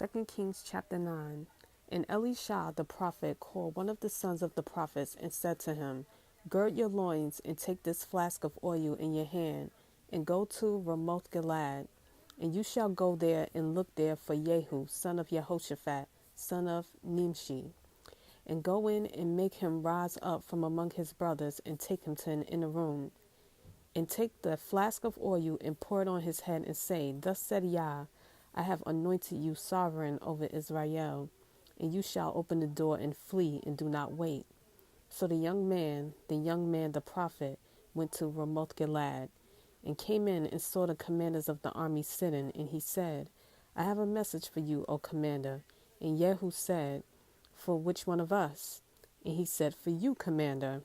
2 Kings chapter 9. And Elisha the prophet called one of the sons of the prophets and said to him, Gird your loins and take this flask of oil in your hand and go to Ramoth Gilead. And you shall go there and look there for Jehu, son of Jehoshaphat, son of Nimshi. And go in and make him rise up from among his brothers and take him to an inner room. And take the flask of oil and pour it on his head and say, Thus said Yah, I have anointed you sovereign over Israel, and you shall open the door and flee and do not wait. So the young man the prophet, went to Ramoth Gilead, and came in and saw the commanders of the army sitting, and he said, I have a message for you, O commander. And Jehu said, For which one of us? And he said, For you, commander.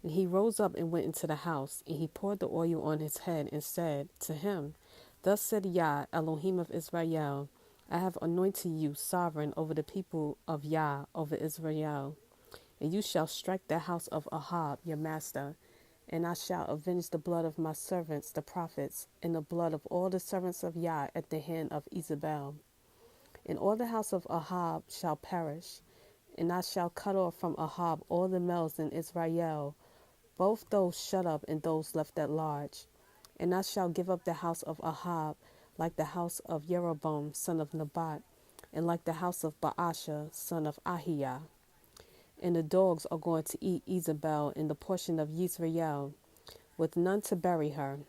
And he rose up and went into the house, and he poured the oil on his head and said to him, Thus said Yah, Elohim of Israel, I have anointed you sovereign over the people of Yah, over Israel. And you shall strike the house of Ahab, your master, and I shall avenge the blood of my servants, the prophets, and the blood of all the servants of Yah at the hand of Isabel. And all the house of Ahab shall perish, and I shall cut off from Ahab all the males in Israel, both those shut up and those left at large. And I shall give up the house of Ahab like the house of Jeroboam, son of Nebat, and like the house of Baasha, son of Ahiah. And the dogs are going to eat Isabel in the portion of Yisrael, with none to bury her.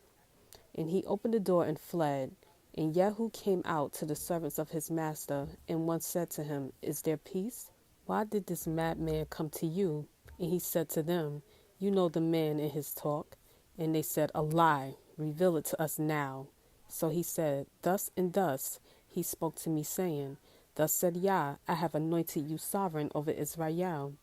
And he opened the door and fled. And Jehu came out to the servants of his master, and one said to him, Is there peace? Why did this madman come to you? And he said to them, You know the man and his talk. And they said, A lie. Reveal it to us now. So he said, Thus and thus he spoke to me, saying, Thus said Yah, I have anointed you sovereign over Israel.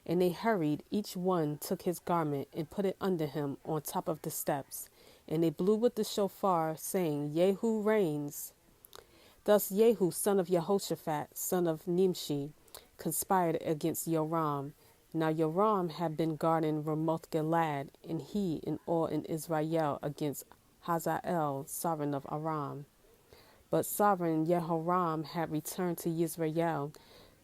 And they hurried, each one took his garment and put it under him on top of the steps. And they blew with the shofar, saying, Jehu reigns. Thus Jehu, son of Jehoshaphat, son of Nimshi, conspired against Joram. Now Joram had been guarding Ramoth Gilead, and he and all in Israel against Hazael, sovereign of Aram. But sovereign Jehoram had returned to Israel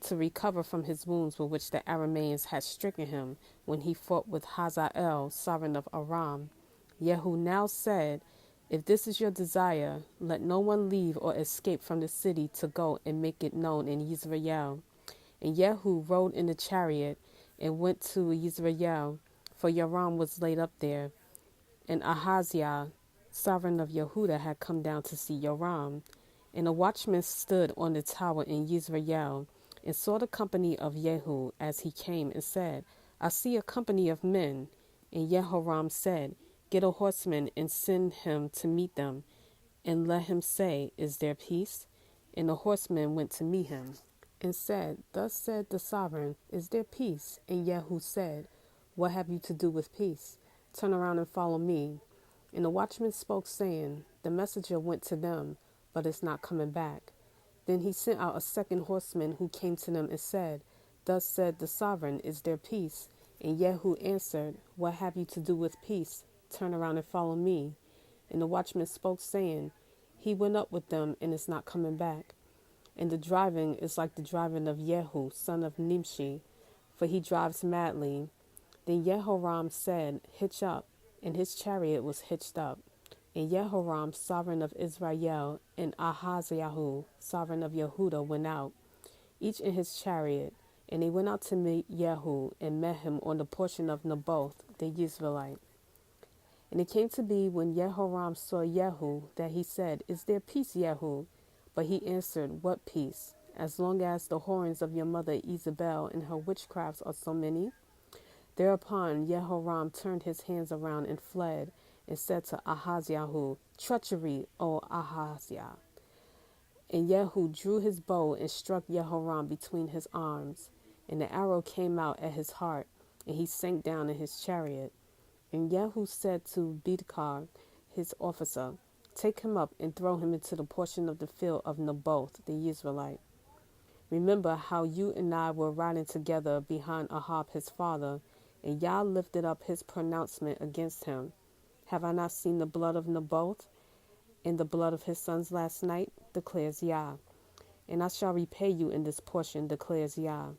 to recover from his wounds with which the Arameans had stricken him when he fought with Hazael, sovereign of Aram. Jehu now said, If this is your desire, let no one leave or escape from the city to go and make it known in Israel. And Jehu rode in the chariot and went to Israel, for Joram was laid up there. And Ahaziah, sovereign of Yehuda, had come down to see Joram. And a watchman stood on the tower in Israel, and saw the company of Jehu as he came, and said, I see a company of men. And Jehoram said, Get a horseman and send him to meet them, and let him say, Is there peace? And the horseman went to meet him, and said, Thus said the sovereign, Is there peace? And Jehu said, What have you to do with peace? Turn around and follow me. And the watchman spoke, saying, The messenger went to them, but is not coming back. Then he sent out a second horseman, who came to them and said, Thus said the sovereign, Is there peace? And Jehu answered, What have you to do with peace? Turn around and follow me. And the watchman spoke, saying, He went up with them and is not coming back. And the driving is like the driving of Jehu, son of Nimshi, for he drives madly. Then Jehoram said, Hitch up. And his chariot was hitched up. And Jehoram, sovereign of Israel, and Ahaziah, sovereign of Yehuda, went out, each in his chariot. And they went out to meet Jehu, and met him on the portion of Naboth, the Israelite. And it came to be, when Jehoram saw Jehu, that he said, Is there peace, Jehu? But he answered, What peace? As long as the horns of your mother Isabel and her witchcrafts are so many? Thereupon Jehoram turned his hands around and fled, and said to Ahaziah, Treachery, O Ahaziah. And Jehu drew his bow and struck Jehoram between his arms. And the arrow came out at his heart, and he sank down in his chariot. And Jehu said to Bidkar, his officer, Take him up and throw him into the portion of the field of Naboth, the Israelite. Remember how you and I were riding together behind Ahab his father, and Yah lifted up his pronouncement against him. Have I not seen the blood of Naboth and the blood of his sons last night? Declares Yah. and I shall repay you in this portion, declares Yah.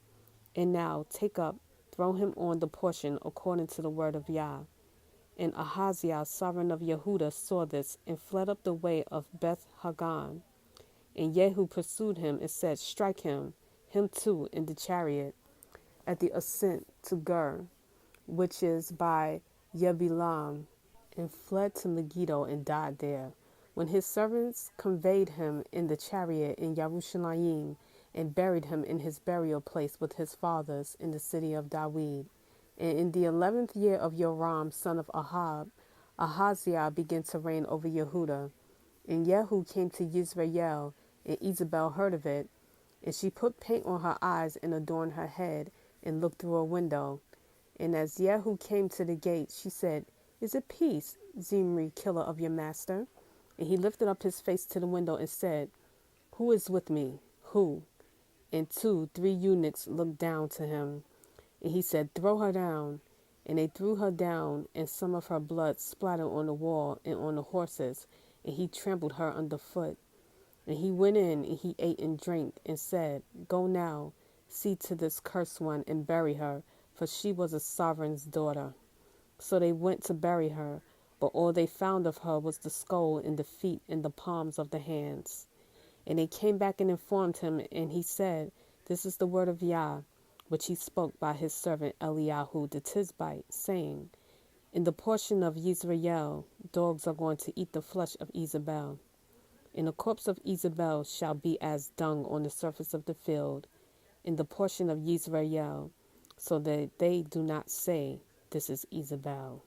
And now take up, throw him on the portion according to the word of Yah. And Ahaziah, sovereign of Yehudah, saw this, and fled up the way of Beth Hagan. And Jehu pursued him, and said, Strike him too, in the chariot, at the ascent to Gur, which is by Yebilam, and fled to Megiddo, and died there. When his servants conveyed him in the chariot in Yerushalayim, and buried him in his burial place with his fathers in the city of David. And in the 11th year of Joram, son of Ahab, Ahaziah began to reign over Yehudah. And Jehu came to Yisrael, and Isabel heard of it. And she put paint on her eyes and adorned her head, and looked through a window. And as Jehu came to the gate, she said, Is it peace, Zimri, killer of your master? And he lifted up his face to the window and said, Who is with me? Who? And 3 eunuchs looked down to him. And he said, Throw her down. And they threw her down, and some of her blood splattered on the wall and on the horses, and he trampled her underfoot. And he went in, and he ate and drank, and said, Go now, see to this cursed one, and bury her, for she was a sovereign's daughter. So they went to bury her, but all they found of her was the skull and the feet and the palms of the hands. And they came back and informed him, and he said, This is the word of Yah, which he spoke by his servant Eliyahu the Tishbite, saying, In the portion of Yisrael, dogs are going to eat the flesh of Isabel. And the corpse of Isabel shall be as dung on the surface of the field, in the portion of Yisrael, so that they do not say, This is Isabel.